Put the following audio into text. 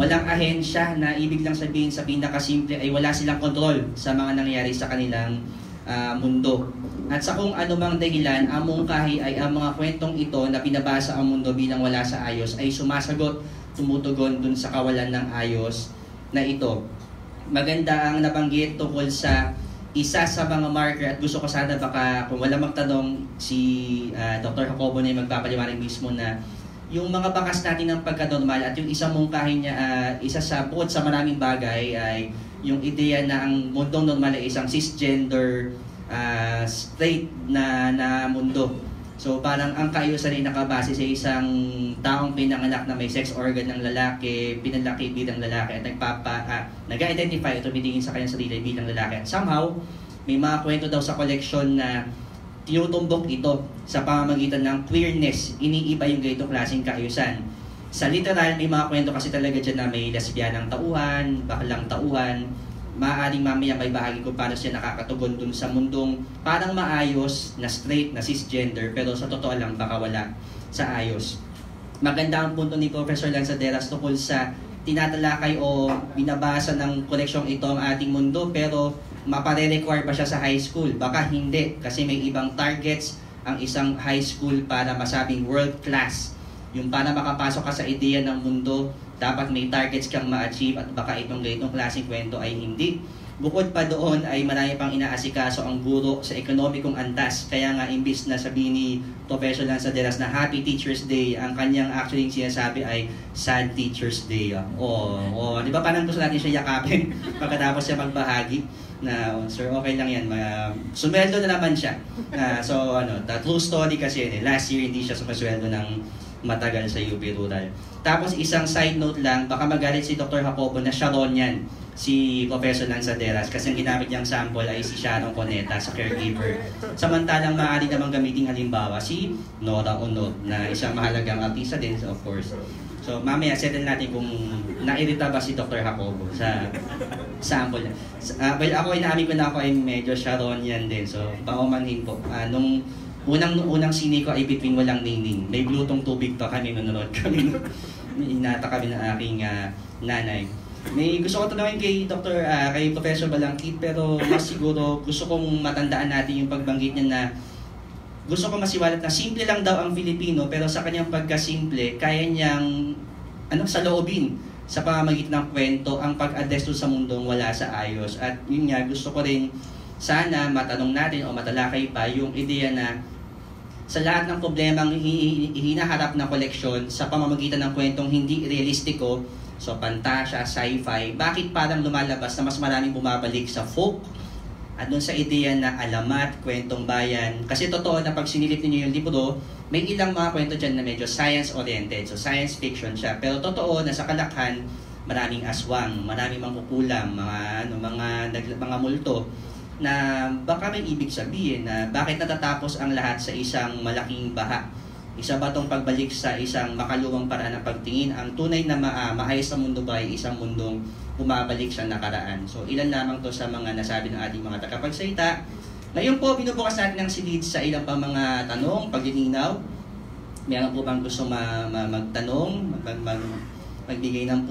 walang ahensya, na ibig lang sabihin sa pinakasimple ay wala silang kontrol sa mga nangyayari sa kanilang mundo. At sa kung anumang dahilan, ang mungkahi ay ang mga kwentong ito na pinabasa ang mundo bilang wala sa ayos ay sumasagot, tumutugon dun sa kawalan ng ayos na ito. Maganda ang nabanggit tungkol sa isa sa mga marker, at gusto ko sana baka kung wala magtanong si Dr. Jacobo na yung magpapaliwanag mismo na yung mga bakas natin ng pagka-normal at yung isang mungkahi niya, isa sa bukod sa maraming bagay ay yung ideya na ang mundong normal ay isang cisgender straight na mundo. So parang ang kaayusan ay nakabase sa isang taong pinanganak na may sex organ ng lalaki, pinalaki bilang lalaki at nag-identify at tumitingin sa kanyang sarili bilang lalaki. At somehow, may mga kwento daw sa collection na tinutumbok ito sa pamamagitan ng queerness, iniiba yung ganitong klaseng kaayusan. Sa literal, may mga kwento kasi talaga dyan na may lesbianang tauhan, baklang tauhan. Maaaring mamaya may bahagi ko paano siya nakakatugon dun sa mundong parang maayos na straight na cisgender, pero sa totoo lang baka wala sa ayos. Maganda ang punto ni Professor Lanzaderas tungkol sa tinatalakay o binabasa ng koleksyong ito ang ating mundo, pero mapare-require pa siya sa high school. Baka hindi, kasi may ibang targets ang isang high school para masabing world class. Yung para makapasok ka sa ideya ng mundo, dapat may targets kang ma-achieve, at baka itong ganitong klaseng kwento ay hindi. Bukod pa doon ay marami pang inaasikaso ang guro sa ekonomikong antas. Kaya nga imbis na sabihin ni Professor Lanzaderas na Happy Teacher's Day, ang kanyang actually sinasabi ay Sad Teacher's Day. Di ba parang gusto natin siya yakapin pagkatapos siya magbahagi na sir, okay lang yan, sumweldo na naman siya. So the true story kasi last year hindi siya sumasweldo ng matagal sa UP Rural. Tapos isang side note lang, baka magalit si Dr. Jacobo na Sharon yan, si Professor Lanzaderas, kasi ang ginamit niyang sample ay si Sharon Coneta sa caregiver. Samantalang maaari namang gamitin halimbawa si Nora Onod na isang mahalagang artista din, of course. So mamaya settle natin kung nairita ba si Dr. Jacobo sa sample. Well, ako inaamin ko na ako ay medyo Sharon yan din, so paumanhin po. Nung unang sine ko ay Between Walang Ningning. May glutong tubig pa kami, nanonood kami. Hinata kami ng aking nanay. May gusto ko tanongin kay kay Professor Balangkit, pero mas siguro gusto kong matandaan natin yung pagbanggit niya na gusto ko masiwalat na simple lang daw ang Filipino, pero sa kanyang pagkasimple, kaya niyang saloobin sa pamamagitan ng kwento ang pag-address sa mundong wala sa ayos. At yun nga, gusto ko rin sana matanong natin o matalakay pa yung ideya na sa lahat ng problemang hinaharap ng koleksyon sa pamamagitan ng kwentong hindi realistiko, so pantasya, sci-fi, bakit parang lumalabas na mas maraming bumabalik sa folk at dun sa ideya na alamat, kwentong bayan. Kasi totoo na pag sinilip niyo yung libro, may ilang mga kwento dyan na medyo science-oriented, so science fiction siya. Pero totoo na sa kalakhan, maraming aswang, maraming mangkukulam, mga multo, na baka may ibig sabihin na bakit natatapos ang lahat sa isang malaking baha. Isa ba itong pagbalik sa isang makaluwang paraan ng pagtingin? Ang tunay na maayos sa mundo ba ay isang mundong bumabalik sa nakaraan? So ilan lamang to sa mga nasabi ng ating mga tagapagsalita. Ngayon po, binubukas natin ng silid sa ilang pa mga tanong, paglilinaw. Meron po bang gusto magtanong, magbigay ng